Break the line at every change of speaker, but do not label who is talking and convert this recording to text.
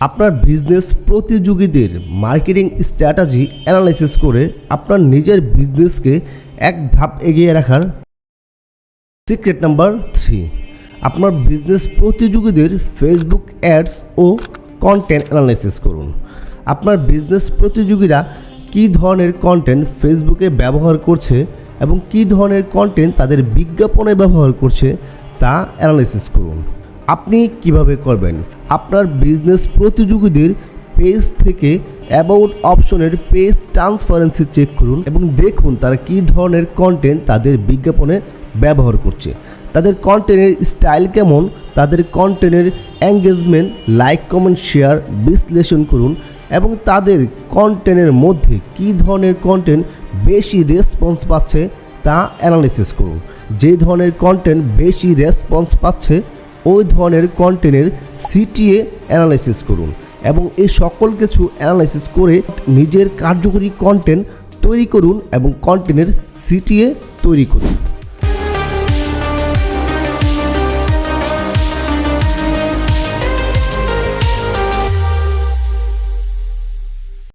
আপনার বিজনেস প্রতিযোগীদের marketing strategy analysis করে আপনার নিজের বিজনেসকে এক ধাপ এগিয়ে রাখার সিক্রেট নাম্বার 3, আপনার বিজনেস প্রতিযোগীদের ফেসবুক অ্যাডস ও কন্টেন্ট অ্যানালাইসিস করুন। আপনার বিজনেস প্রতিযোগীরা কী ধরনের কন্টেন্ট ফেসবুকে ব্যবহার করছে এবং কী ধরনের কন্টেন্ট তাদের বিজ্ঞাপনে ব্যবহার করছে তা অ্যানালাইসিস করুন। আপনি কিভাবে করবেন? আপনার বিজনেস প্রতিযোগীদের পেজ থেকে অ্যাবাউট অপশনের পেজ ট্রান্সপারেন্সি চেক করুন এবং দেখুন তারা কী ধরনের কন্টেন্ট তাদের বিজ্ঞাপনে ব্যবহার করছে, তাদের কন্টেন্টের স্টাইল কেমন, তাদের কন্টেন্টের এঙ্গেজমেন্ট, লাইক, কমেন্ট, শেয়ার বিশ্লেষণ করুন এবং তাদের কন্টেন্টের মধ্যে কী ধরনের কন্টেন্ট বেশি রেসপন্স পাচ্ছে তা অ্যানালাইসিস করুন। যে ধরনের কন্টেন্ট বেশি রেসপন্স পাচ্ছে ওই ধরনের কন্টেন্টের সিটিএ অ্যানালাইসিস করুন এবং এই সকল কিছু অ্যানালাইসিস করে নিজের কার্যকরী কন্টেন্ট তৈরি করুন এবং কন্টেন্টের সিটিএ তৈরি করুন।